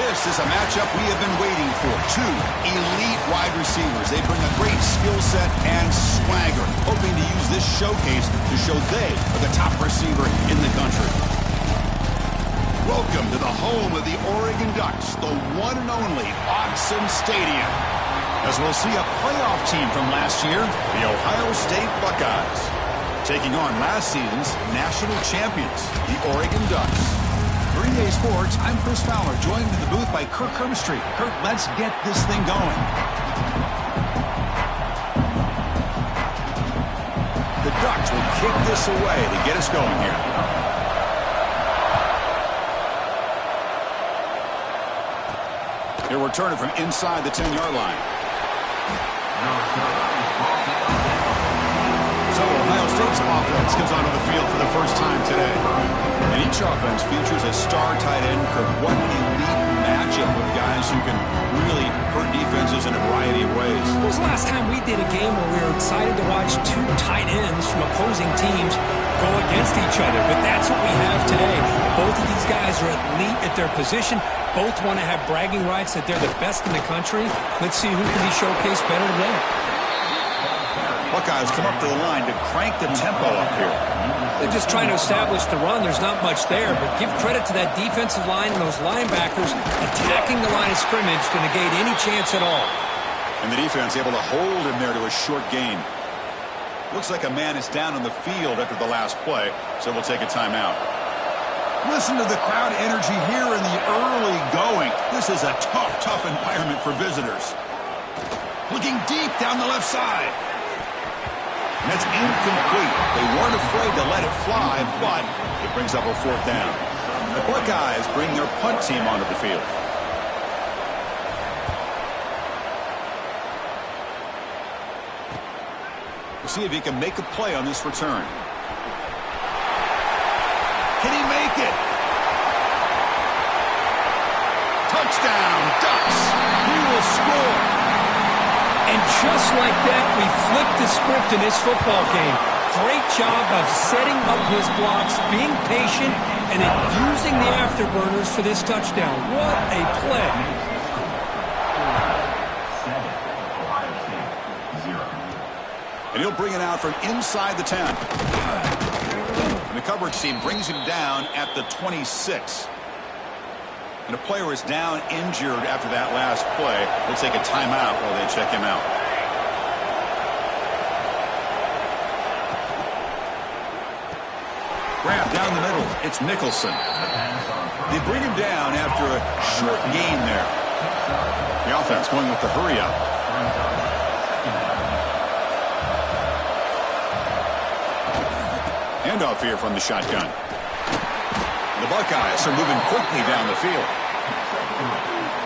This is a matchup we have been waiting for. Two elite wide receivers. They bring a great skill set and swagger, hoping to use this showcase to show they are the top receiver in the country. Welcome to the home of the Oregon Ducks, the one and only Autzen Stadium. As we'll see a playoff team from last year, the Ohio State Buckeyes, taking on last season's national champions, the Oregon Ducks. Green Day Sports, I'm Chris Fowler, joined in the booth by Kirk Herbstreit. Kirk, let's get this thing going. The Ducks will kick this away to get us going here. He'll return it from inside the 10-yard line. So Ohio State's offense comes onto the field for the first time today. And each offense features a star tight end. What an elite matchup of guys who can really hurt defenses in a variety of ways. When was the last time we did a game where we were excited to watch two tight ends from opposing teams go against each other? But that's what we have today. Both of these guys are elite at their position. Both want to have bragging rights that they're the best in the country. Let's see who can be showcased better today. Buckeyes come up to the line to crank the tempo up here. They're just trying to establish the run. There's not much there, but give credit to that defensive line and those linebackers attacking the line of scrimmage to negate any chance at all. And the defense able to hold him there to a short gain. Looks like a man is down on the field after the last play, so we'll take a timeout. Listen to the crowd energy here in the early going. This is a tough environment for visitors. Looking deep down the left side. And that's incomplete. They weren't afraid to let it fly, but it brings up a fourth down. The Buckeyes bring their punt team onto the field. We'll see if he can make a play on this return. Can he make it? Touchdown, Ducks! He will score. And just like that, we flipped the script in this football game. Great job of setting up his blocks, being patient, and then using the afterburners for this touchdown. What a play. And he'll bring it out from inside the 10. And the coverage team brings him down at the 26. And a player is down injured after that last play. We'll take a timeout while they check him out. Grab down the middle. It's Nicholson. They bring him down after a short gain there. The offense going with the hurry up. Handoff here from the shotgun. The Buckeyes are moving quickly down the field.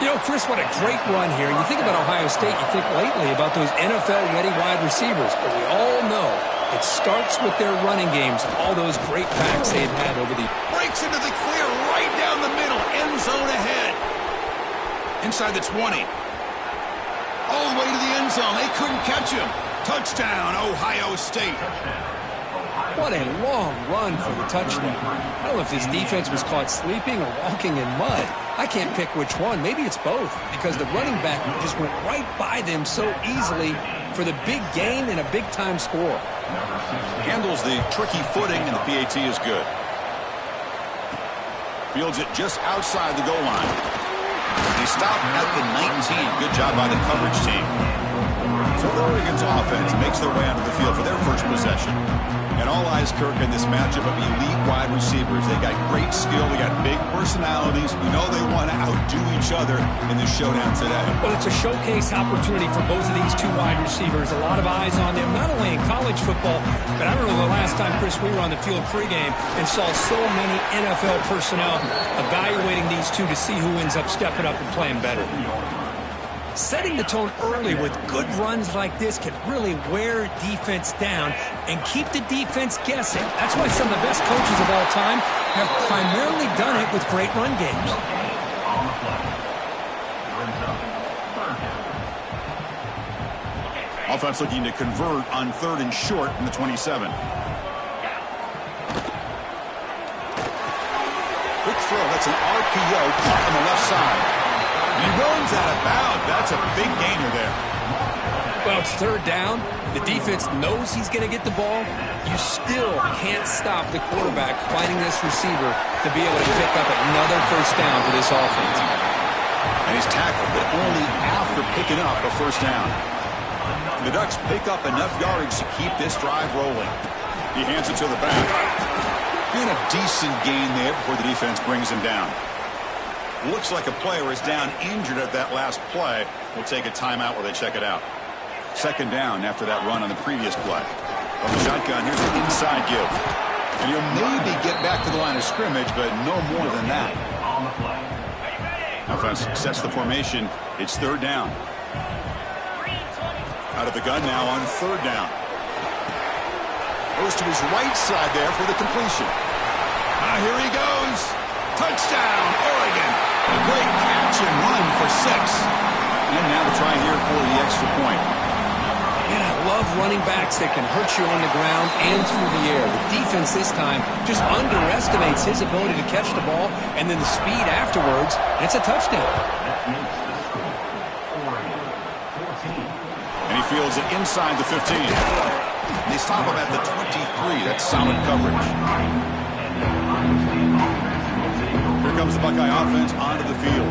You know, Chris, what a great run here. You think about Ohio State, you think lately about those NFL-ready wide receivers. But we all know it starts with their running games. All those great packs they've had over the... Breaks into the clear right down the middle. End zone ahead. Inside the 20. All the way to the end zone. They couldn't catch him. Touchdown, Ohio State. What a long run for the touchdown. I don't know if his defense was caught sleeping or walking in mud. I can't pick which one. Maybe it's both, because the running back just went right by them so easily for the big gain and a big-time score. Handles the tricky footing, and the PAT is good. Fields it just outside the goal line. They stop at the 19. Good job by the coverage team. So Oregon's offense makes their way onto the field for their first possession. And all eyes, Kirk, in this matchup of elite wide receivers. They got great skill. They got big personalities. You know they want to outdo each other in this showdown today. Well, it's a showcase opportunity for both of these two wide receivers. A lot of eyes on them, not only in college football, but I don't know the last time, Chris, we were on the field pregame and saw so many NFL personnel evaluating these two to see who ends up stepping up and playing better. Setting the tone early with good runs like this can really wear defense down and keep the defense guessing. That's why some of the best coaches of all time have primarily done it with great run games. Offense looking to convert on 3rd and short from the 27. Quick throw. That's an RPO caught on the left side. He runs out of bounds. That's a big gainer there. Well, it's third down. The defense knows he's going to get the ball. You still can't stop the quarterback finding this receiver to be able to pick up another first down for this offense. And he's tackled, but only after picking up a first down. The Ducks pick up enough yardage to keep this drive rolling. He hands it to the back. Doing a decent gain there before the defense brings him down. Looks like a player is down injured at that last play. We'll take a timeout while they check it out. Second down after that run on the previous play. From the shotgun, here's an inside give. And he'll maybe get back to the line of scrimmage, but no more than that. Offense sets the formation. It's third down. Out of the gun now on third down. Goes to his right side there for the completion. Here he goes. Touchdown, Oregon. A great catch and run for 6. And now the try here for the extra point. Man, I love running backs that can hurt you on the ground and through the air. The defense this time just underestimates his ability to catch the ball, and then the speed afterwards, and it's a touchdown. And he fields it inside the 15. They stop him at the 23. That's solid coverage. Here comes the Buckeye offense onto the field.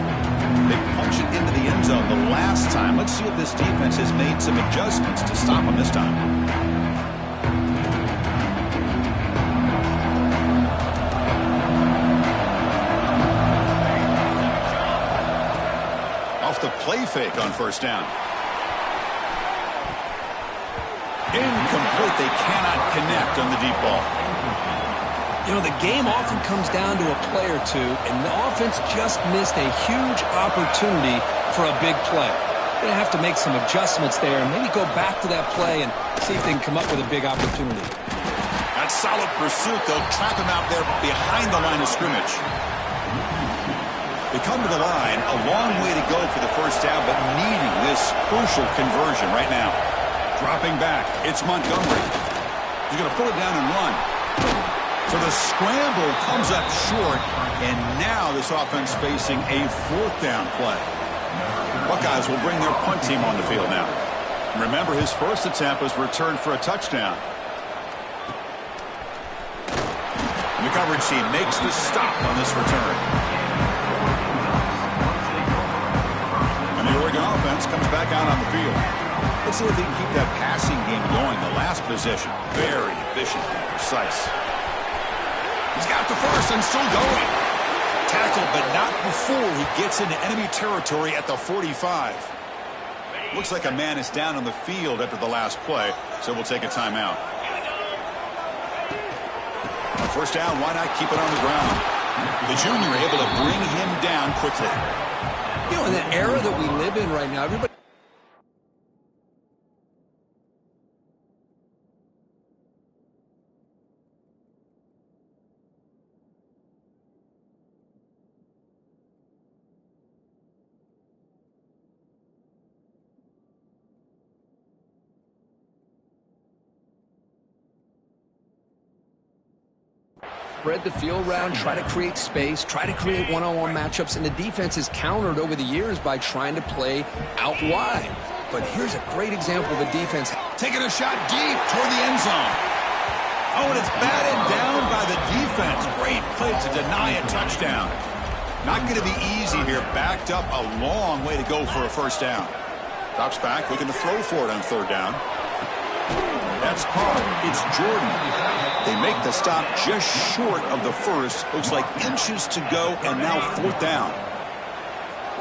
They punch it into the end zone the last time. Let's see if this defense has made some adjustments to stop him this time. Off the play fake on first down. Incomplete. They cannot connect on the deep ball. You know, the game often comes down to a play or two, and the offense just missed a huge opportunity for a big play. They're going to have to make some adjustments there and maybe go back to that play and see if they can come up with a big opportunity. That's solid pursuit. They'll trap him out there behind the line of scrimmage. They come to the line, a long way to go for the first down, but needing this crucial conversion right now. Dropping back, it's Montgomery. He's going to pull it down and run. So the scramble comes up short, and now this offense facing a fourth down play. Buckeyes will bring their punt team on the field now. Remember, his first attempt was returned for a touchdown. And the coverage team makes the stop on this return. And the Oregon offense comes back out on the field. Let's see if they can keep that passing game going. The last possession, very efficient and precise. He's got the first and still going. Tackled, but not before he gets into enemy territory at the 45. Looks like a man is down on the field after the last play, so we'll take a timeout. First down, why not keep it on the ground? The junior able to bring him down quickly. You know, in the era that we live in right now, everybody... spread the field around, try to create space, try to create one-on-one matchups, and the defense is countered over the years by trying to play out wide. But here's a great example of the defense taking a shot deep toward the end zone. Oh, and it's batted down by the defense. Great play to deny a touchdown. Not going to be easy here. Backed up a long way to go for a first down. Drops back, looking to throw for it on third down. That's Carr. It's Jordan. They make the stop just short of the first. Looks like inches to go, and now fourth down.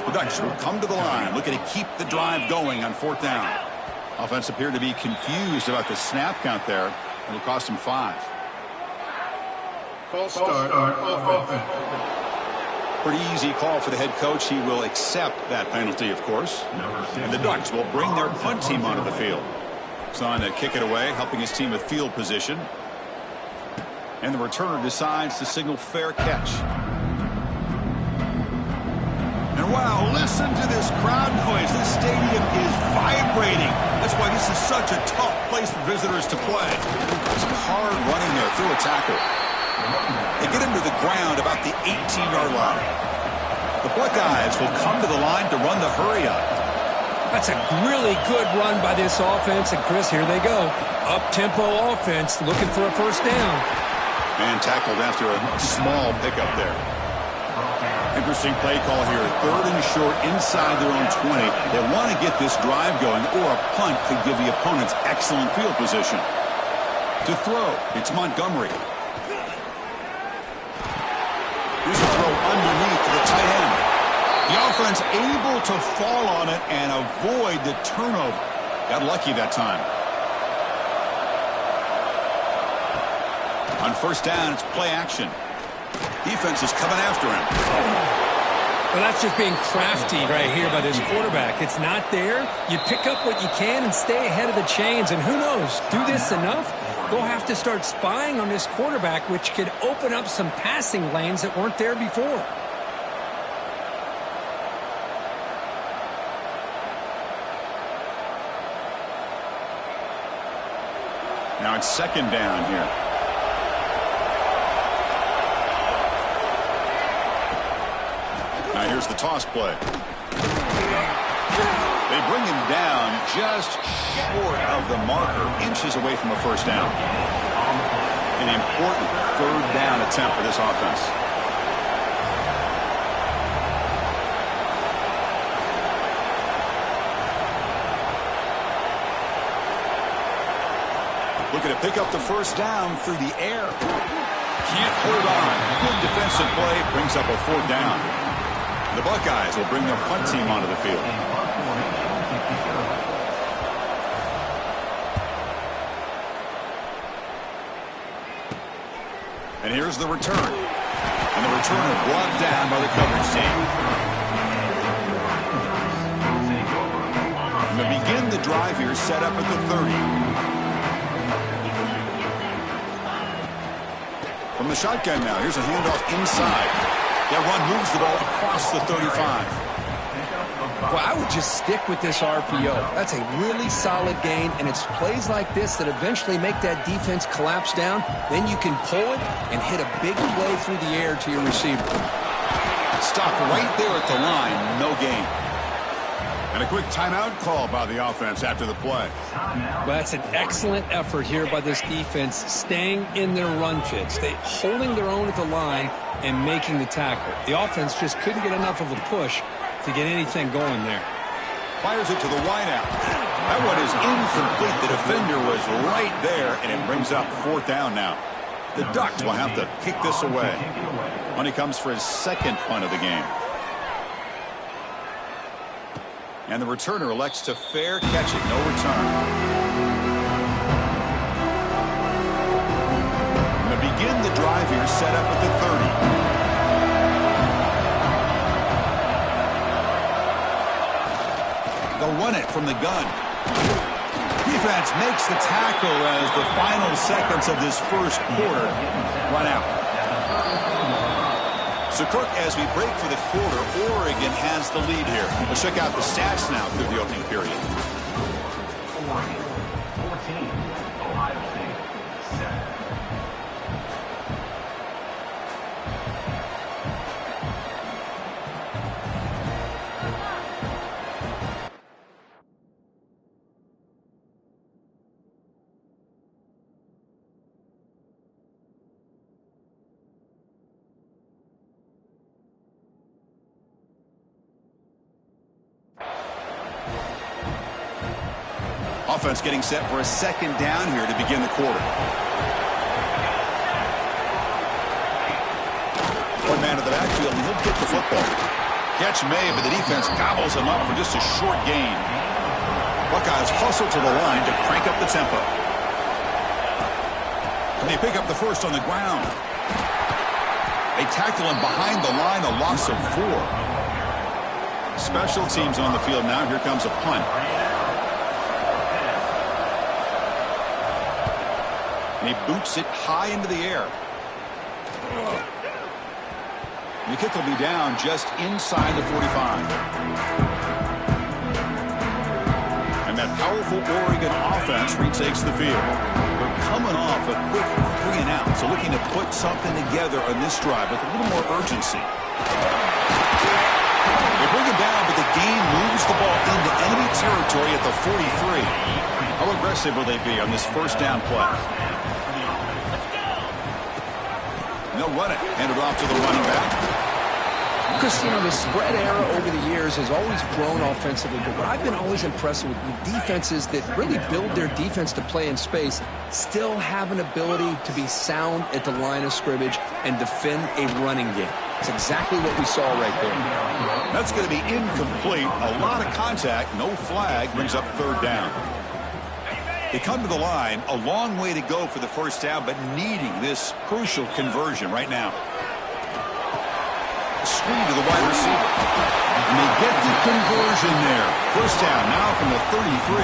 The Ducks will come to the line, looking to keep the drive going on fourth down. Offense appeared to be confused about the snap count there. It'll cost him 5. False start offense. Pretty easy call for the head coach. He will accept that penalty, of course. And the Ducks will bring their punt team onto the field. He's on to kick it away, helping his team with field position. And the returner decides to signal fair catch. And wow, listen to this crowd noise. This stadium is vibrating. That's why this is such a tough place for visitors to play. It's hard running there through a tackle. They get him to the ground about the 18-yard line. The Buckeyes will come to the line to run the hurry up. That's a really good run by this offense. And, Chris, here they go. Up-tempo offense looking for a first down. Man tackled after a small pickup there. Interesting play call here. 3rd and short inside their own 20. They want to get this drive going, or a punt could give the opponents excellent field position. To throw, it's Montgomery. Here's a throw underneath to the tight end. The offense able to fall on it and avoid the turnover. Got lucky that time. On first down, it's play action. Defense is coming after him. Well, that's just being crafty right here by this quarterback. It's not there. You pick up what you can and stay ahead of the chains. And who knows, do this enough, they'll have to start spying on this quarterback, which could open up some passing lanes that weren't there before. Now it's 2nd down here. Now here's the toss play. They bring him down just short of the marker, inches away from a first down. An important 3rd down attempt for this offense. Looking to pick up the first down through the air. Can't hold on. Good defensive play brings up a 4th down. The Buckeyes will bring their punt team onto the field. And here's the return. And the returner brought down by the coverage team. And to begin the drive here, set up at the 30. From the shotgun now, here's a handoff inside. That run moves the ball across the 35. Well, I would just stick with this RPO. That's a really solid gain, and it's plays like this that eventually make that defense collapse down. Then you can pull it and hit a big play through the air to your receiver. Stopped right there at the line, no gain. And a quick timeout call by the offense after the play. Well, that's an excellent effort here by this defense, staying in their run fits. They holding their own at the line and making the tackle. The offense just couldn't get enough of a push to get anything going there. Fires it to the wideout. That one is incomplete. The defender was right there, and it brings up 4th down now. The Ducks will have to kick this away. When he comes for his 2nd punt of the game. And the returner elects to fair catch it. No return. And to begin the drive here, set up at the 30. They'll run it from the gun. Defense makes the tackle as the final seconds of this first quarter run out. So, Kirk, as we break for the quarter, Oregon has the lead here. Let's check out the stats now through the opening period. Oregon, 14. Ohio State, 7. Offense getting set for a 2nd down here to begin the quarter. One man to the backfield, and he'll get the football. Catch made, but the defense gobbles him up for just a short gain. Buckeyes hustle to the line to crank up the tempo. And they pick up the first on the ground. They tackle him behind the line, a loss of 4. Special teams on the field now. Here comes a punt. And he boots it high into the air. And the kick will be down just inside the 45. And that powerful Oregon offense retakes the field. They're coming off a quick 3-and-out, so looking to put something together on this drive with a little more urgency. bring him down, but the gain moves the ball into enemy territory at the 43. How aggressive will they be on this first down play? And they'll run it. Hand it off to the running back. Chris, you know, the spread era over the years has always grown offensively, but what I've been always impressed with defenses that really build their defense to play in space still have an ability to be sound at the line of scrimmage and defend a running game. It's exactly what we saw right there. That's going to be incomplete. A lot of contact, no flag, brings up third down. They come to the line, a long way to go for the first down, but needing this crucial conversion right now. Screen to the wide receiver. And they get the conversion there. First down now from the 33.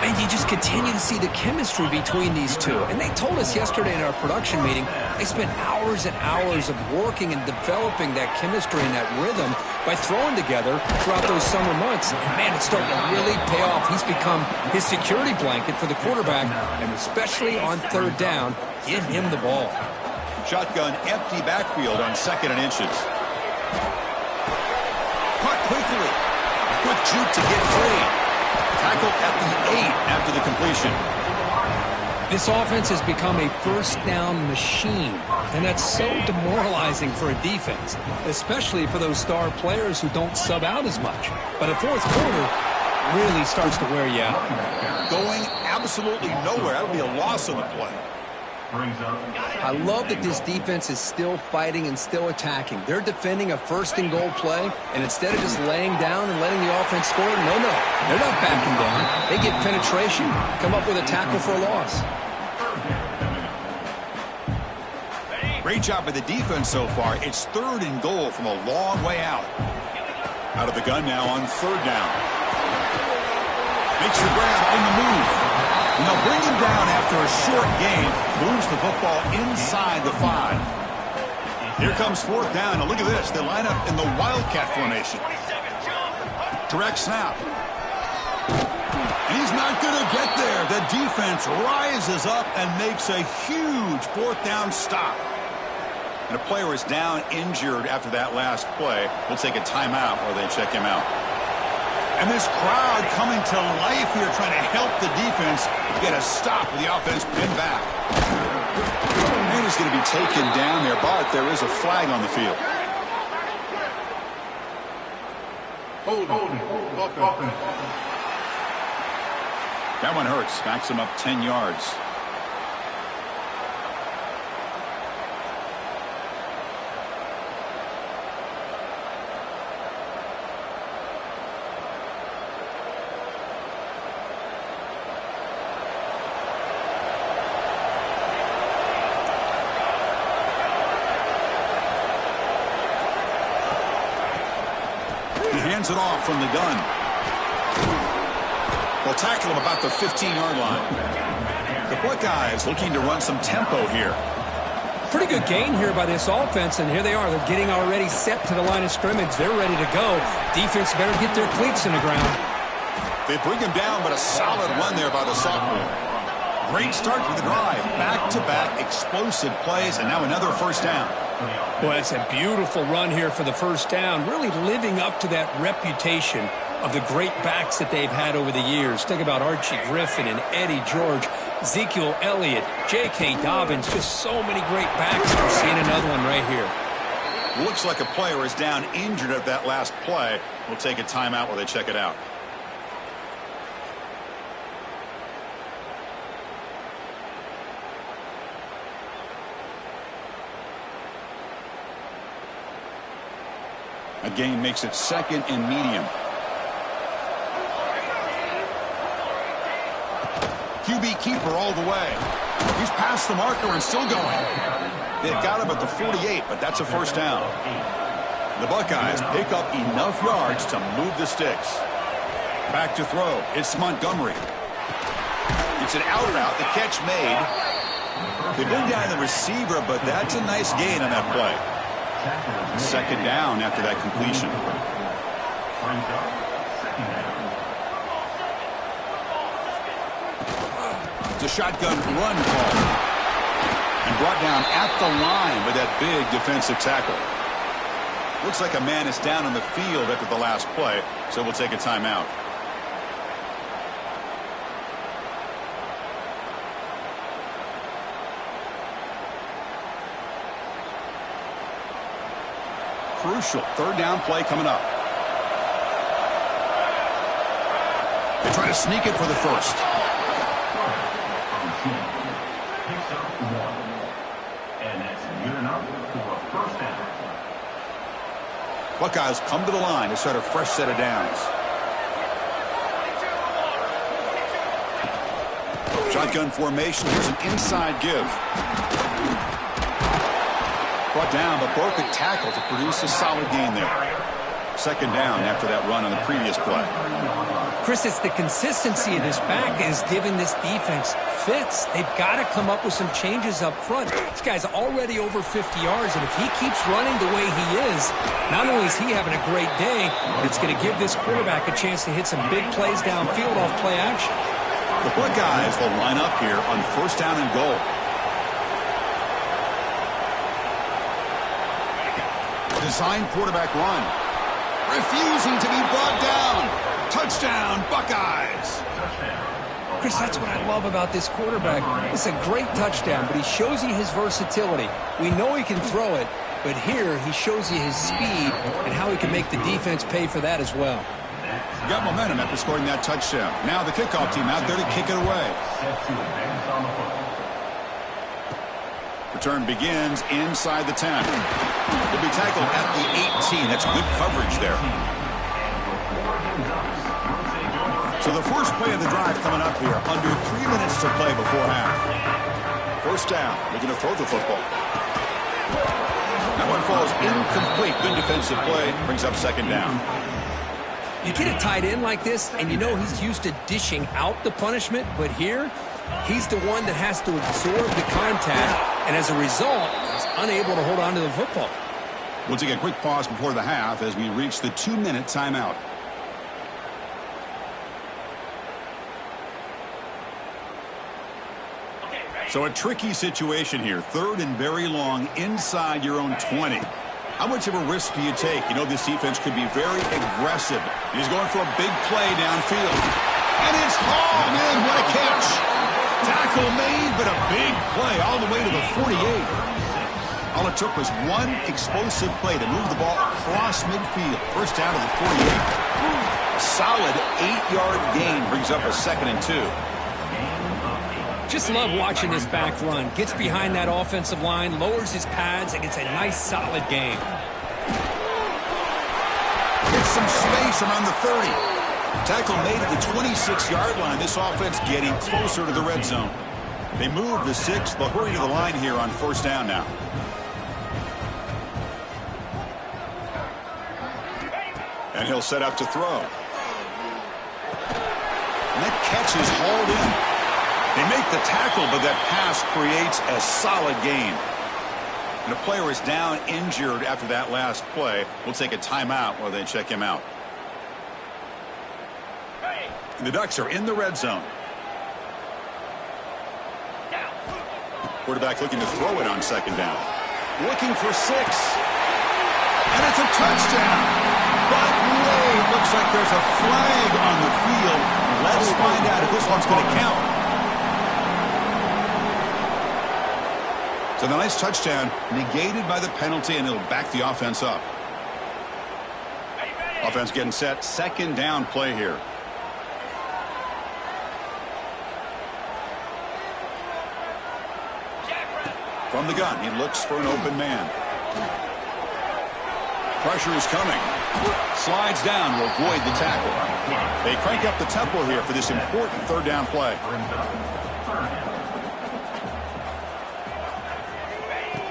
And you just continue to see the chemistry between these two. And they told us yesterday in our production meeting, they spent hours and hours of working and developing that chemistry and that rhythm by throwing together throughout those summer months. And man, it's starting to really pay off. He's become his security blanket for the quarterback, and especially on third down, give him the ball. Shotgun empty backfield on 2nd and inches. Caught quickly. Quick juke to get free. Tackle at the 8 after the completion. This offense has become a first down machine, and that's so demoralizing for a defense, especially for those star players who don't sub out as much. But a fourth quarter really starts to wear you out. Going absolutely nowhere. That would be a loss on the play. I love that this defense is still fighting and still attacking. They're defending a first and goal play, and instead of just laying down and letting the offense score, no, they're not backing down. They get penetration, come up with a tackle for a loss. Great job by the defense so far. It's 3rd and goal from a long way out. Out of the gun now on 3rd down. Makes the grab on the move. And they'll bring him down after a short gain. Moves the football inside the 5. Here comes 4th down. And look at this. They line up in the Wildcat formation. Direct snap. He's not going to get there. The defense rises up and makes a huge 4th down stop. And a player is down injured after that last play. We'll take a timeout while they check him out. And this crowd coming to life here trying to help the defense get a stop with the offense pinned back. And he's going to be taken down there, but there is a flag on the field. Hold. That one hurts. Backs him up 10 yards. Hands it off from the gun. They'll tackle him about the 15-yard line. The Buckeyes looking to run some tempo here. Pretty good gain here by this offense, and here they are. They're getting already set to the line of scrimmage. They're ready to go. Defense better get their cleats in the ground. They bring him down, but a solid run there by the sophomore. Great start to the drive. Back-to-back explosive plays, and now another first down. Well, it's a beautiful run here for the first down, really living up to that reputation of the great backs that they've had over the years. Think about Archie Griffin and Eddie George, Ezekiel Elliott, J.K. Dobbins, just so many great backs. We're seeing another one right here. Looks like a player is down injured at that last play. We'll take a timeout while they check it out. A gain makes it 2nd and medium. QB keeper all the way. He's past the marker and still going. They've got him at the 48, but that's a first down. The Buckeyes pick up enough yards to move the sticks. Back to throw. It's Montgomery. It's an out route. The catch made. They bring down the receiver, but that's a nice gain on that play. 2nd down after that completion. It's a shotgun run call. And brought down at the line with that big defensive tackle. Looks like a man is down on the field after the last play, so we'll take a timeout. Crucial third down play coming up. They try to sneak it for the first. Picks up 1. And that's good enough for a first down. Buckeyes come to the line to start a fresh set of downs. Shotgun formation. Here's an inside give. Brought down, but broke a tackle to produce a solid gain there. Second down after that run on the previous play. Chris, it's the consistency of this back is giving this defense fits. They've got to come up with some changes up front. This guy's already over 50 yards, and if he keeps running the way he is, not only is he having a great day, but it's going to give this quarterback a chance to hit some big plays downfield off play action. The Buckeyes will line up here on first down and goal. Design quarterback run. Refusing to be brought down. Touchdown, Buckeyes. Chris, that's what I love about this quarterback. It's a great touchdown, but he shows you his versatility. We know he can throw it, but here he shows you his speed and how he can make the defense pay for that as well. Got momentum after scoring that touchdown. Now the kickoff team out there to kick it away. Return begins inside the 10. He'll be tackled at the 18. That's good coverage there. So the first play of the drive coming up here. Under 3 minutes to play before half. First down. They're going to throw the football. That one falls incomplete. Good defensive play. Brings up second down. You get a tight end like this, and you know he's used to dishing out the punishment, but here, he's the one that has to absorb the contact, and as a result, he's unable to hold on to the football. We'll take a quick pause before the half as we reach the 2-minute timeout. So a tricky situation here. Third and very long inside your own 20. How much of a risk do you take? You know this defense could be very aggressive. He's going for a big play downfield. And it's Hall, man, what a catch. Tackle made, but a big play all the way to the 48. All it took was one explosive play to move the ball across midfield. First down to the 48. A solid 8-yard gain brings up a 2nd and 2. Just love watching this back run. Gets behind that offensive line, lowers his pads, and gets a nice, solid gain. Gets some space around the 30. Tackle made at the 26-yard line. This offense getting closer to the red zone. They move the 6. They'll hurry to the line here on first down now. And he'll set up to throw. And that catch is hauled in. They make the tackle, but that pass creates a solid gain. And the player is down injured after that last play. We'll take a timeout while they check him out. And the Ducks are in the red zone. Quarterback looking to throw it on second down. Looking for 6. And it's a touchdown. But wait, looks like there's a flag on the field. Let's find out if this one's going to count. So the nice touchdown negated by the penalty, and it'll back the offense up. Offense getting set. Second down play here. From the gun, he looks for an open man. Pressure is coming. Slides down to avoid the tackle. They crank up the tempo here for this important third down play.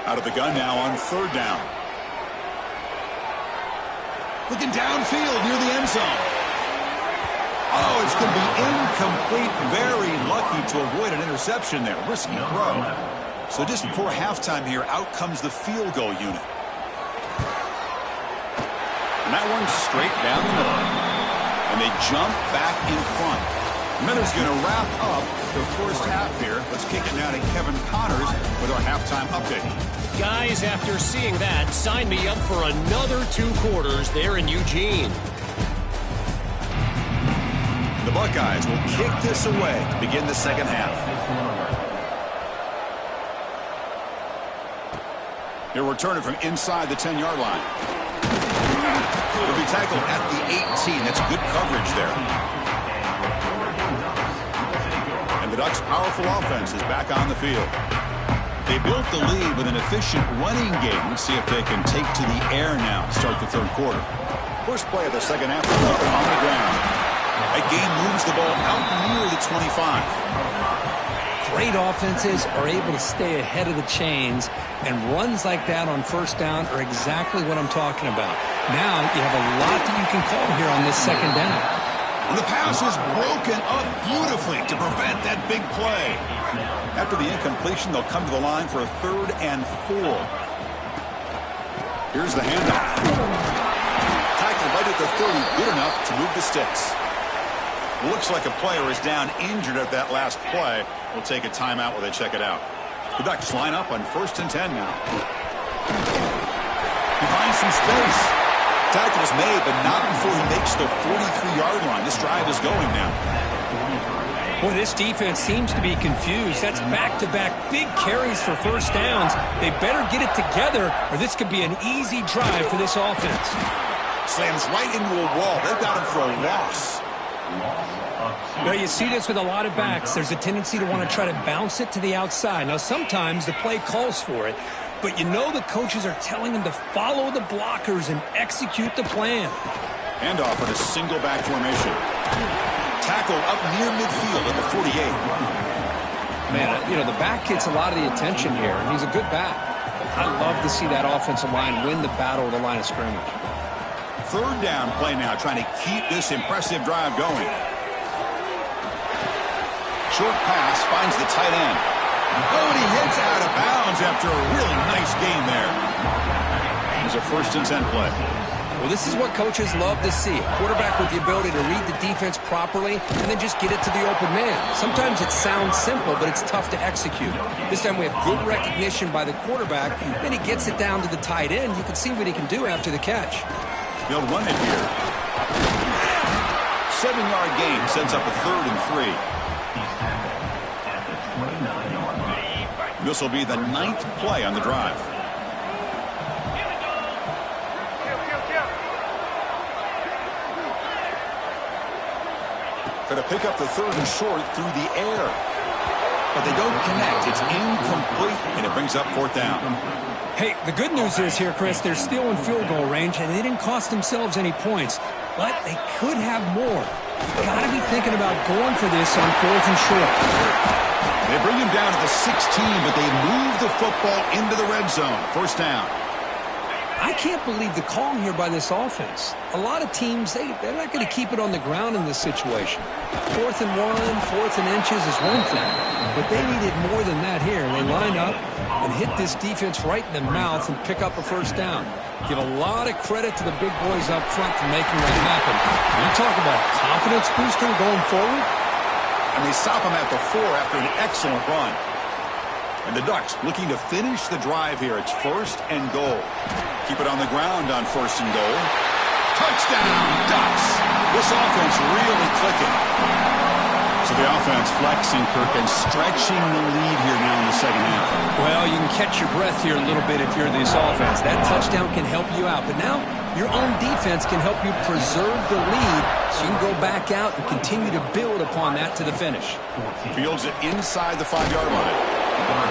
Out of the gun now on third down. Looking downfield near the end zone. Oh, it's going to be incomplete. Very lucky to avoid an interception there. Risky throw. So just before halftime here, out comes the field goal unit. And that one's straight down the middle. And they jump back in front. Minutes going to wrap up the first half here. Let's kick it now to Kevin Connors with our halftime update. Guys, after seeing that, sign me up for another 2 quarters there in Eugene. The Buckeyes will kick this away to begin the second half. He'll return it from inside the 10-yard line. He'll be tackled at the 18. That's good coverage there. And the Ducks' powerful offense is back on the field. They built the lead with an efficient running game. Let's see if they can take to the air now to start the third quarter. First play of the second half on the ground. That game moves the ball out near the 25. Great offenses are able to stay ahead of the chains, and runs like that on first down are exactly what I'm talking about. Now you have a lot that you can call here on this second down. The pass is broken up beautifully to prevent that big play. After the incompletion, they'll come to the line for a 3rd and 4. Here's the handoff. Tackled right at the 30, good enough to move the sticks. Looks like a player is down injured at that last play. We'll take a timeout while they check it out. The Ducks line up on 1st and 10 now. He finds some space. Tackle's made, but not before he makes the 43-yard line. This drive is going now. Boy, this defense seems to be confused. That's back-to-back big carries for first downs. They better get it together, or this could be an easy drive for this offense. Slams right into a wall. They've got him for a loss. Well, you see this with a lot of backs. There's a tendency to want to try to bounce it to the outside. Now, sometimes the play calls for it, but you know the coaches are telling them to follow the blockers and execute the plan. Handoff in a single back formation. Tackle up near midfield at the 48. Man, you know, the back gets a lot of the attention here, and he's a good back. I love to see that offensive line win the battle at the line of scrimmage. 3rd down play now, trying to keep this impressive drive going. Short pass finds the tight end. Oh, and he hits out of bounds after a really nice gain there. It's a 1st and 10 play. Well, this is what coaches love to see. A quarterback with the ability to read the defense properly and then just get it to the open man. Sometimes it sounds simple, but it's tough to execute. This time we have good recognition by the quarterback. Then he gets it down to the tight end. You can see what he can do after the catch. They'll run it here. 7-yard gain sets up a 3rd and 3. This will be the 9th play on the drive. Going to pick up the 3rd and short through the air. But they don't connect. It's incomplete, and it brings up 4th down. Hey, the good news is here, Chris, they're still in field goal range, and they didn't cost themselves any points. But they could have more. Got to be thinking about going for this on 4th and short. They bring him down to the 16, but they move the football into the red zone. 1st down. I can't believe the call here by this offense. A lot of teams, they're not going to keep it on the ground in this situation. 4th and 1, 4th and inches is one thing. But they needed more than that here. They line up and hit this defense right in the mouth and pick up a 1st down. Give a lot of credit to the big boys up front for making that happen. You talk about a confidence booster going forward. And they stop him at the 4 after an excellent run. And the Ducks looking to finish the drive here. It's 1st and goal. Keep it on the ground on 1st and goal. Touchdown, Ducks! This offense really clicking. So the offense flexing, Kirk, and stretching the lead here now in the second half. Well, you can catch your breath here a little bit if you're this offense. That touchdown can help you out. But now your own defense can help you preserve the lead so you can go back out and continue to build upon that to the finish. Fields it inside the 5-yard line.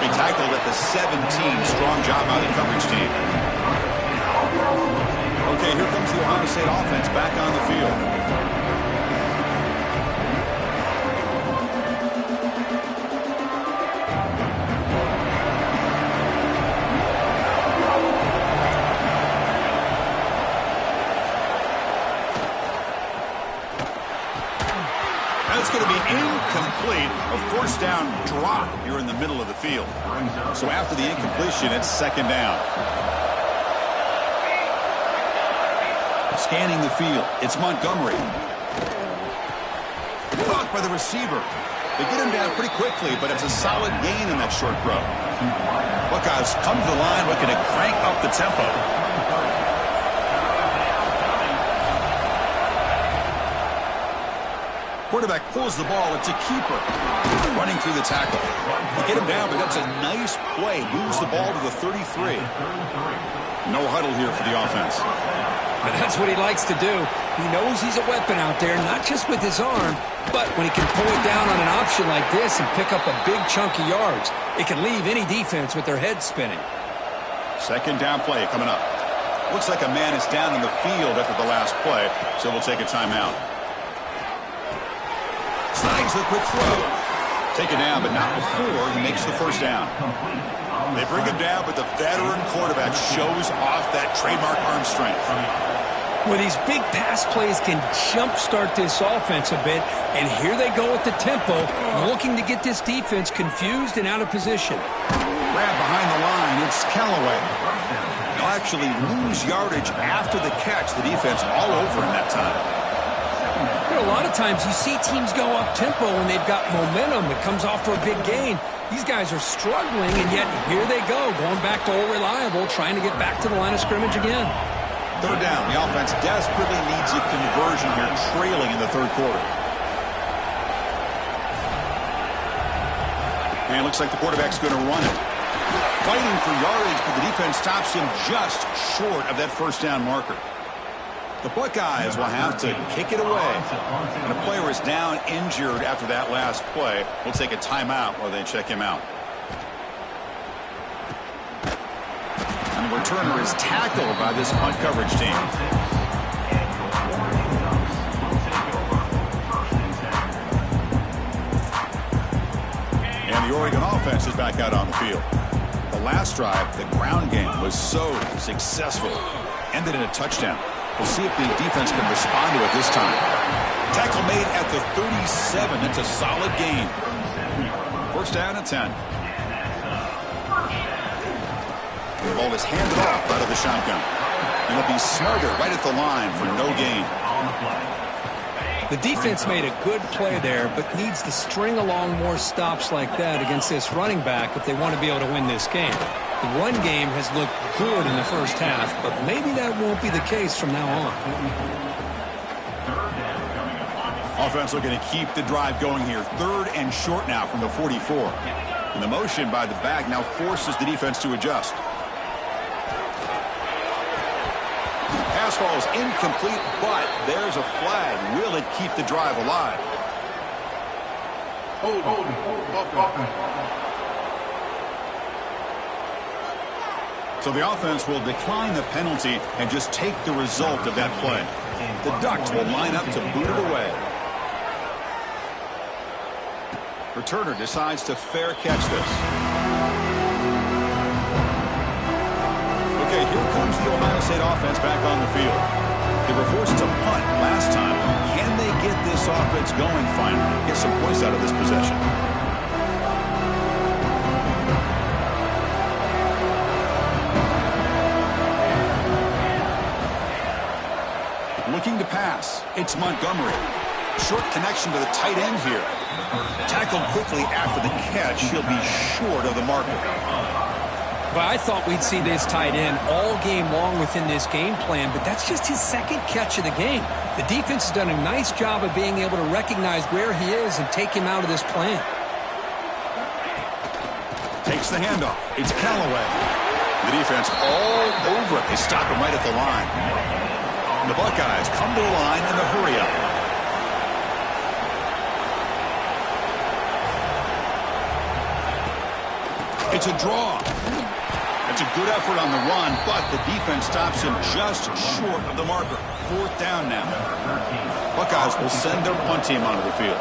Be tackled at the 17. Strong job by the coverage team. Okay, here comes the Ohio State offense back on the field. That's going to be incomplete. A 1st down drop here in the middle of the field. So after the incompletion, it's 2nd down. Scanning the field, it's Montgomery. Caught caught by the receiver. They get him down pretty quickly, but it's a solid gain in that short throw. Buckeyes come to the line looking to crank up the tempo. Quarterback pulls the ball. It's a keeper. Running through the tackle. They get him down, but that's a nice play. Moves the ball to the 33. No huddle here for the offense. And that's what he likes to do. He knows he's a weapon out there, not just with his arm, but when he can pull it down on an option like this and pick up a big chunk of yards, it can leave any defense with their head spinning. Second down play coming up. Looks like a man is down in the field after the last play, so we'll take a timeout. Slides the quick throw. Take it down, but not before he makes the first down. They bring him down, but the veteran quarterback shows off that trademark arm strength. Well, these big pass plays can jumpstart this offense a bit, and here they go with the tempo, looking to get this defense confused and out of position. Grab behind the line, it's Callaway. They'll actually lose yardage after the catch. The defense all over him that time. A lot of times you see teams go up-tempo when they've got momentum that comes off for a big gain. These guys are struggling, and yet here they go, going back to old reliable, trying to get back to the line of scrimmage again. Third down. The offense desperately needs a conversion here, trailing in the third quarter. And it looks like the quarterback's going to run it. Fighting for yardage, but the defense stops him just short of that first down marker. The Buckeyes will have to kick it away. And a player is down injured after that last play. We'll take a timeout while they check him out. And the returner is tackled by this punt coverage team. And the Oregon offense is back out on the field. The last drive, the ground game was so successful. Ended in a touchdown. We'll see if the defense can respond to it this time. Tackle made at the 37. That's a solid gain. First down and 10. The ball is handed off out of the shotgun. And it'll be smothered right at the line for no gain. The defense made a good play there, but needs to string along more stops like that against this running back if they want to be able to win this game. The run game has looked good in the first half, but maybe that won't be the case from now on. Offense looking to keep the drive going here. Third and short now from the 44. And the motion by the back now forces the defense to adjust. Pass falls incomplete, but there's a flag. Will it keep the drive alive? So the offense will decline the penalty and just take the result of that play. The Ducks will line up to boot it away. Returner decides to fair catch this. Okay, here comes the Ohio State offense back on the field. They were forced to punt last time. Can they get this offense going finally? Get some points out of this possession. Looking to pass. It's Montgomery. Short connection to the tight end here. Tackled quickly after the catch. He'll be short of the marker. But I thought we'd see this tight end all game long within this game plan, but that's just his second catch of the game. The defense has done a nice job of being able to recognize where he is and take him out of this plan. Takes the handoff. It's Callaway. The defense all over it. They stop him right at the line. The Buckeyes come to the line in the hurry-up. It's a draw. It's a good effort on the run, but the defense stops him just short of the marker. Fourth down now. Buckeyes will send their punt team onto the field.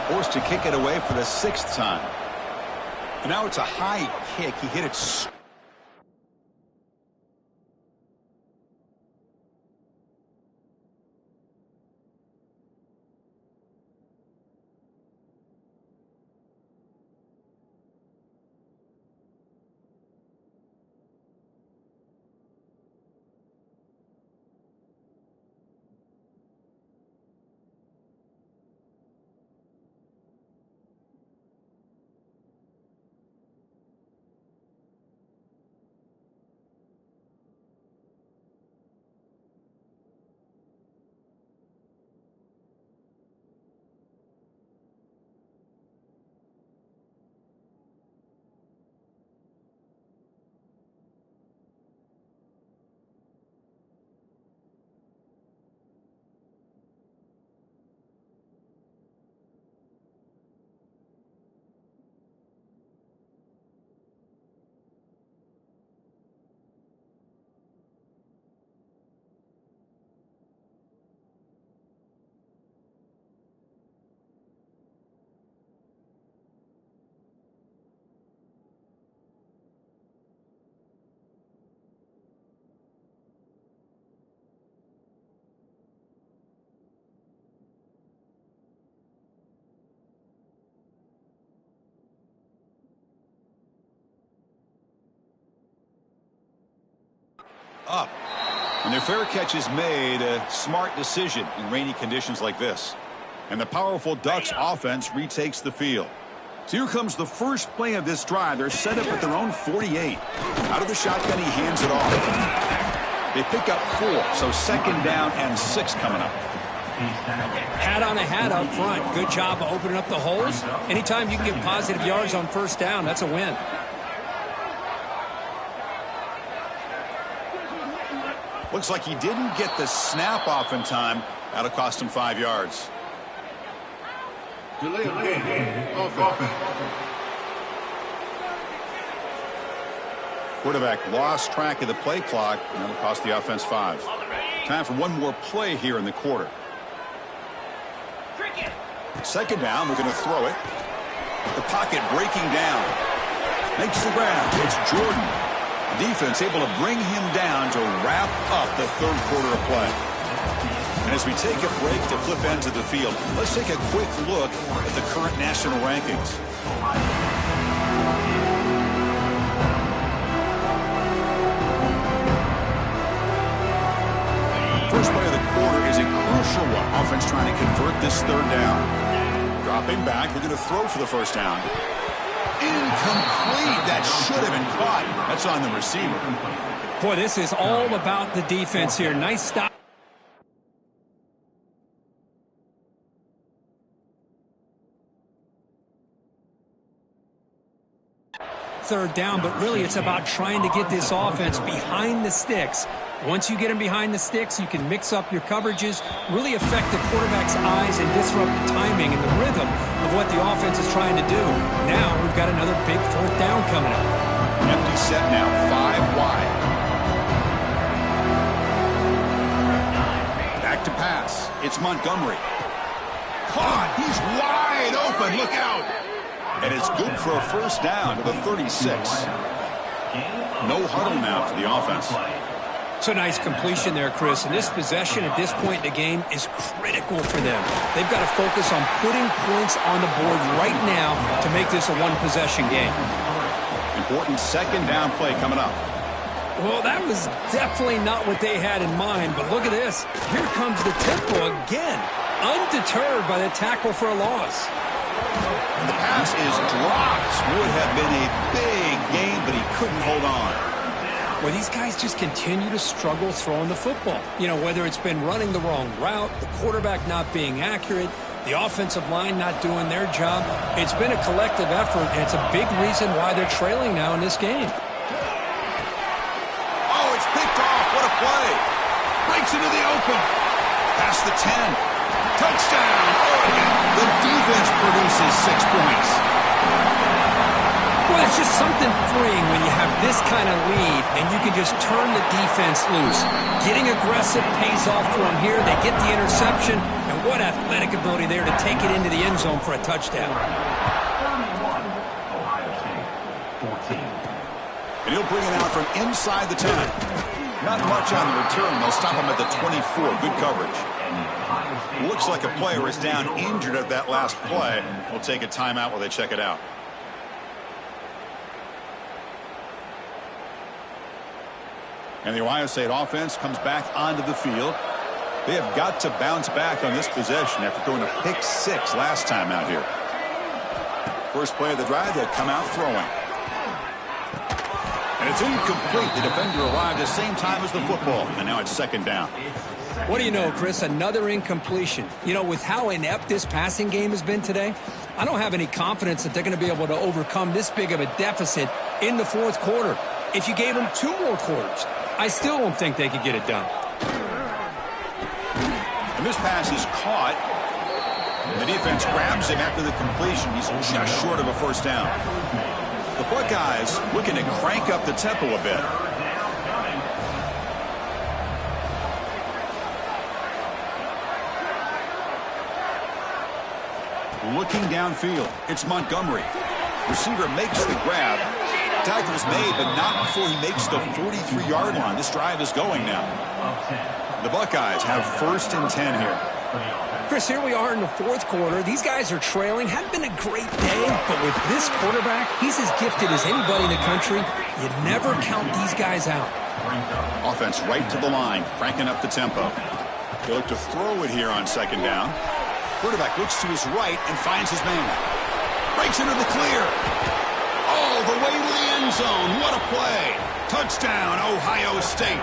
Forced to kick it away for the sixth time. And now it's a high kick. He hit it up. And their fair catch is made, a smart decision in rainy conditions like this. And the powerful Ducks offense retakes the field. So here comes the first play of this drive. They're set up at their own 48. Out of the shotgun, he hands it off. They pick up 4, so 2nd down and 6 coming up. Hat on a hat up front. Good job of opening up the holes. Anytime you can get positive yards on 1st down, that's a win. Looks like he didn't get the snap off in time. That'll cost him 5 yards. Quarterback lost track of the play clock, and that'll cost the offense 5. Time for one more play here in the quarter. 2nd down, we're going to throw it. The pocket breaking down. Makes the grab. It's Jordan. The defense able to bring him down to wrap up the 3rd quarter of play. And as we take a break to flip ends of the field, let's take a quick look at the current national rankings. First play of the quarter is a crucial one. Offense trying to convert this 3rd down. Dropping back, we're going to throw for the 1st down. Incomplete. That should have been caught. That's on the receiver. Boy, this is all about the defense here. Nice stop. 3rd down, but really it's about trying to get this offense behind the sticks. Once you get them behind the sticks, you can mix up your coverages, really affect the quarterback's eyes and disrupt the timing and the rhythm of what the offense is trying to do. Now we've got another big 4th down coming up. Empty set now, 5 wide. Back to pass. It's Montgomery. Caught. He's wide open. Look out. And it's good for a 1st down to the 36. No huddle now for the offense. It's a nice completion there, Chris. And this possession at this point in the game is critical for them. They've got to focus on putting points on the board right now to make this a one-possession game. Important 2nd down play coming up. Well, that was definitely not what they had in mind. But look at this. Here comes the tempo again. Undeterred by the tackle for a loss. And the pass is dropped. Would have been a big game, but he couldn't hold on. Well, these guys just continue to struggle throwing the football. You know, whether it's been running the wrong route, the quarterback not being accurate, the offensive line not doing their job. It's been a collective effort, and it's a big reason why they're trailing now in this game. Oh, it's picked off. What a play. Breaks into the open. Past the 10. Touchdown, Oregon. The defense produces 6 points. Well, it's just something freeing when you have this kind of lead and you can just turn the defense loose. Getting aggressive pays off for them here. They get the interception, and what athletic ability there to take it into the end zone for a touchdown. 31, Ohio State, 14. And he'll bring it out from inside the 10. Not much on the return. They'll stop him at the 24. Good coverage. Looks like a player is down injured at that last play. We'll take a timeout while they check it out. And the Ohio State offense comes back onto the field. They have got to bounce back on this possession after throwing a pick 6 last time out here. First play of the drive, they'll come out throwing. And it's incomplete. The defender arrived at the same time as the football. And now it's 2nd down. What do you know, Chris? Another incompletion. You know, with how inept this passing game has been today, I don't have any confidence that they're going to be able to overcome this big of a deficit in the 4th quarter. If you gave them 2 more quarters, I still don't think they could get it done. And this pass is caught. And the defense grabs him after the completion. He's just short of a 1st down. The Buckeyes looking to crank up the tempo a bit. Looking downfield, it's Montgomery. Receiver makes the grab. Tackle's made, but not before he makes the 43-yard line. This drive is going now. The Buckeyes have 1st and 10 here. Chris, here we are in the 4th quarter. These guys are trailing. Hadn't been a great day, but with this quarterback, he's as gifted as anybody in the country. You never count these guys out. Offense right to the line, cranking up the tempo. They look to throw it here on second down. Quarterback looks to his right and finds his man. Breaks into the clear. All the way to the end zone. What a play. Touchdown, Ohio State.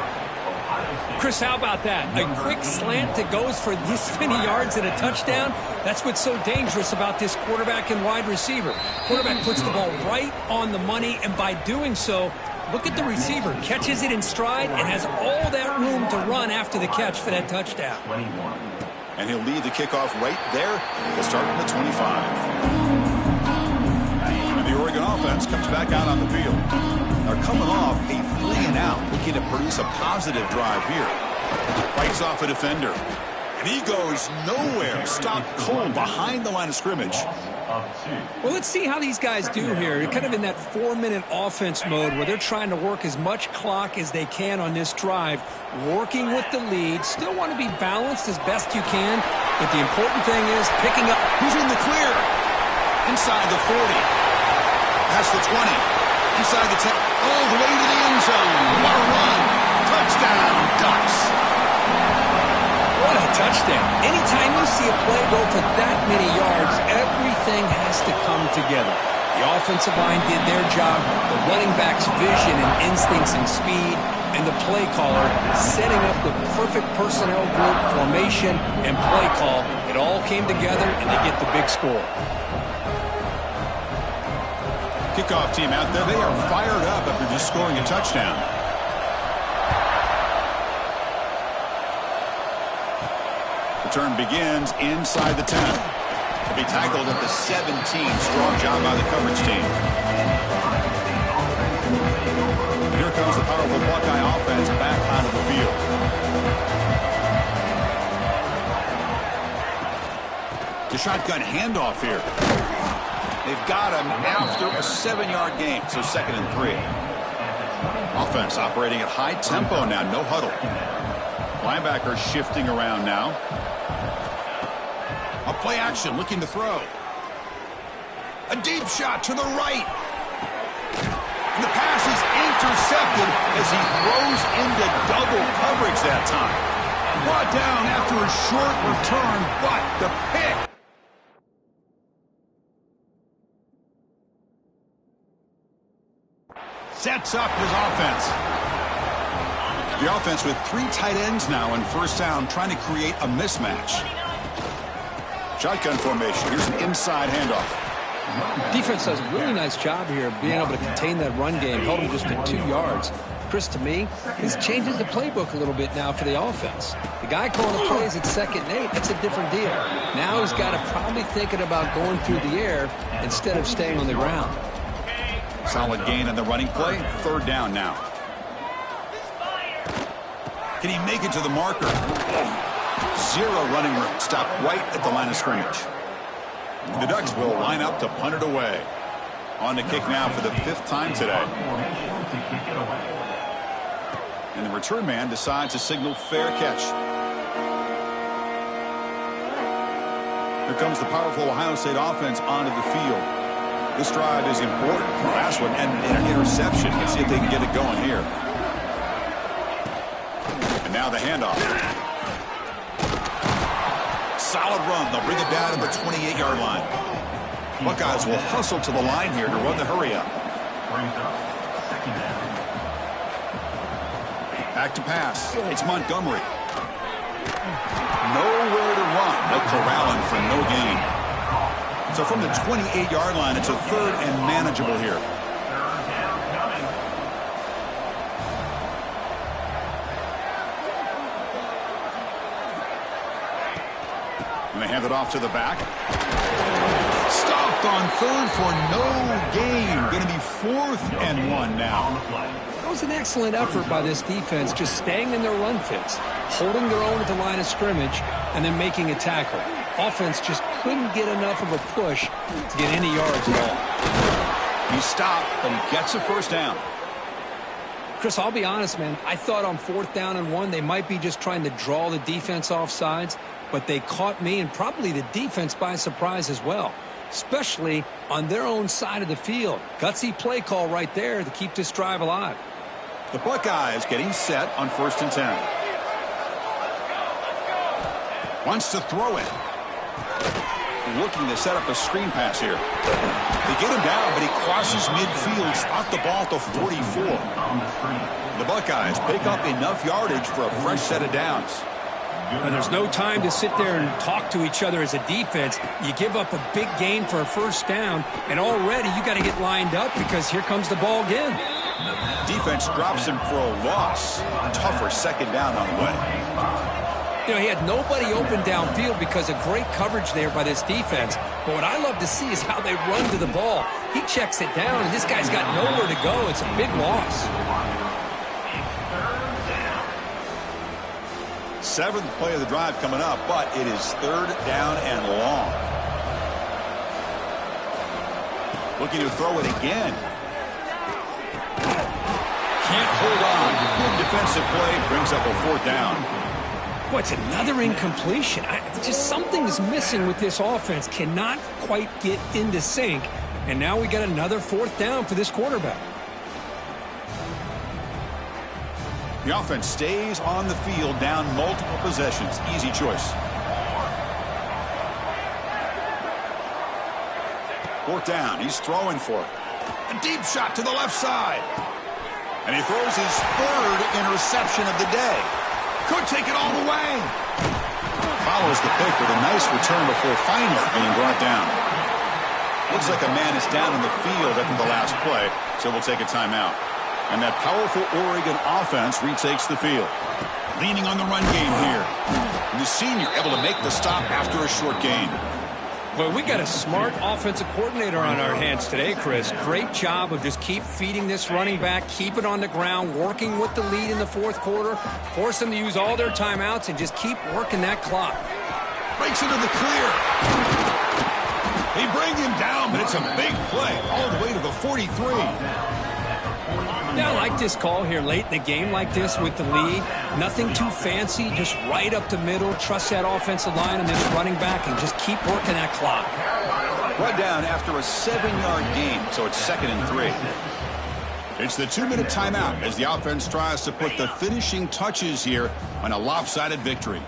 Chris, how about that? A quick slant that goes for this many yards and a touchdown. That's what's so dangerous about this quarterback and wide receiver. Quarterback puts the ball right on the money, and by doing so, look at the receiver. Catches it in stride and has all that room to run after the catch for that touchdown. And he'll lead the kickoff right there. They'll start from the 25. And the Oregon offense comes back out on the field. They're coming off a 3-and-out, looking to produce a positive drive here. Fights off a defender. And he goes nowhere. Stopped cold behind the line of scrimmage. Well, let's see how these guys do here. They're kind of in that 4-minute offense mode where they're trying to work as much clock as they can on this drive, working with the lead. Still want to be balanced as best you can, but the important thing is picking up. Who's in the clear? Inside the 40. Past the 20. Inside the 10. All the way to the end zone. What a run. Touchdown, Ducks. What a touchdown. Anytime you see a play go for that many yards, everything has to come together. The offensive line did their job, the running back's vision and instincts and speed, and the play caller setting up the perfect personnel group, formation, and play call. It all came together, and they get the big score. Kickoff team out there. They are fired up after just scoring a touchdown. Return begins inside the 10. To be tackled at the 17. Strong job by the coverage team. Here comes the powerful Buckeye offense back onto the field. The shotgun handoff here. They've got him after a 7-yard gain, so 2nd and 3. Offense operating at high tempo now, no huddle. Linebacker shifting around now. A play action, looking to throw. A deep shot to the right. And the pass is intercepted as he throws into double coverage that time. Brought down after a short return, but the pick. Sets up his offense. The offense with 3 tight ends now on first down, trying to create a mismatch. Shotgun formation. Here's an inside handoff. Defense does a really nice job here of being able to contain that run game. Held him just to 2 yards. Chris, to me, this changes the playbook a little bit now for the offense. The guy calling the plays at 2nd and 8, that's a different deal. Now he's got to probably thinking about going through the air instead of staying on the ground. Solid gain on the running play. 3rd down now. Can he make it to the marker? 0 running room. Stopped right at the line of scrimmage. The Ducks will line up to punt it away. On to kick now for the 5th time today. And the return man decides to signal fair catch. Here comes the powerful Ohio State offense onto the field. This drive is important. Last one and an interception. Let's see if they can get it going here. And now the handoff. Solid run. They'll bring it down to the 28-yard line. Buckeyes will hustle to the line here to run the hurry up. Back to pass. It's Montgomery. Nowhere to run. They'll corral him for no gain. So from the 28-yard line, it's a 3rd and manageable here. And they hand it off to the back. Stopped on 3rd for no gain. Going to be 4th and 1 now. That was an excellent effort by this defense, just staying in their run fits, holding their own at the line of scrimmage, and then making a tackle. Offense just couldn't get enough of a push to get any yards at all. He stopped, but he gets a 1st down. Chris, I'll be honest, man. I thought on 4th down and 1, they might be just trying to draw the defense off sides, but they caught me and probably the defense by surprise as well, especially on their own side of the field. Gutsy play call right there to keep this drive alive. The Buckeyes getting set on 1st and 10. Wants to throw it. Looking to set up a screen pass here. They get him down, but he crosses midfield, stopped the ball at the 44. The Buckeyes pick up enough yardage for a fresh set of downs. And there's no time to sit there and talk to each other as a defense. You give up a big gain for a 1st down, and already you got to get lined up because here comes the ball again. Defense drops him for a loss. Tougher 2nd down on the way. You know, he had nobody open downfield because of great coverage there by this defense. But what I love to see is how they run to the ball. He checks it down, and this guy's got nowhere to go. It's a big loss. 7th play of the drive coming up, but it is 3rd down and long. Looking to throw it again. Can't hold on. Good defensive play brings up a 4th down. Boy, it's another incompletion. Just something is missing with this offense. Cannot quite get into sync. And now we got another 4th down for this quarterback. The offense stays on the field, down multiple possessions. Easy choice. 4th down. He's throwing for it. A deep shot to the left side. And he throws his 3rd interception of the day. Could take it all the way. Follows the pick with a nice return before finally being brought down. Looks like a man is down in the field after the last play, so we'll take a timeout. And that powerful Oregon offense retakes the field. Leaning on the run game here. And the senior able to make the stop after a short gain. Well, we got a smart offensive coordinator on our hands today, Chris. Great job of just keep feeding this running back, keep it on the ground, working with the lead in the 4th quarter, force them to use all their timeouts, and just keep working that clock. Breaks into the clear. They bring him down, but it's a big play all the way to the 43. Yeah, I like this call here late in the game like this with the lead. Nothing too fancy, just right up the middle. Trust that offensive line and this running back and just keep working that clock. Brought down after a 7-yard gain, so it's 2nd and 3. It's the 2-minute timeout as the offense tries to put the finishing touches here on a lopsided victory.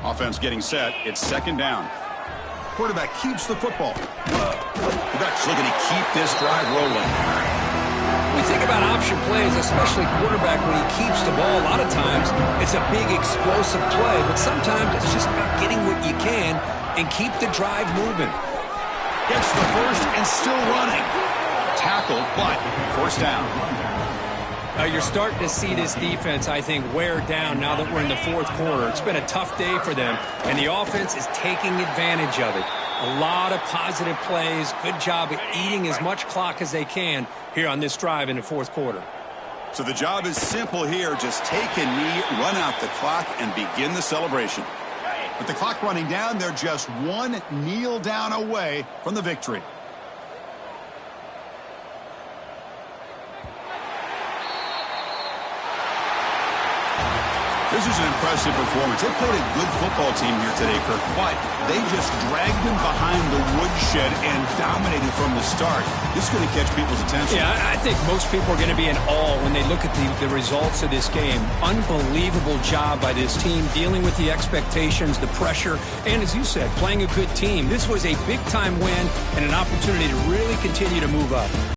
Offense getting set. It's 2nd down. Quarterback keeps the football. Quarterback's looking to keep this drive rolling. We think about option plays, especially quarterback, when he keeps the ball. A lot of times, it's a big explosive play, but sometimes it's just about getting what you can and keep the drive moving. Gets the 1st and still running. Tackled, but 1st down. You're starting to see this defense, I think, wear down now that we're in the 4th quarter. It's been a tough day for them, and the offense is taking advantage of it. A lot of positive plays. Good job at eating as much clock as they can here on this drive in the 4th quarter. So the job is simple here. Just take a knee, run out the clock, and begin the celebration. With the clock running down, they're just one kneel down away from the victory. This is an impressive performance. They played a good football team here today, Kirk, but they just dragged them behind the woodshed and dominated from the start. This is going to catch people's attention. Yeah, I think most people are going to be in awe when they look at the results of this game. Unbelievable job by this team, dealing with the expectations, the pressure, and as you said, playing a good team. This was a big-time win and an opportunity to really continue to move up.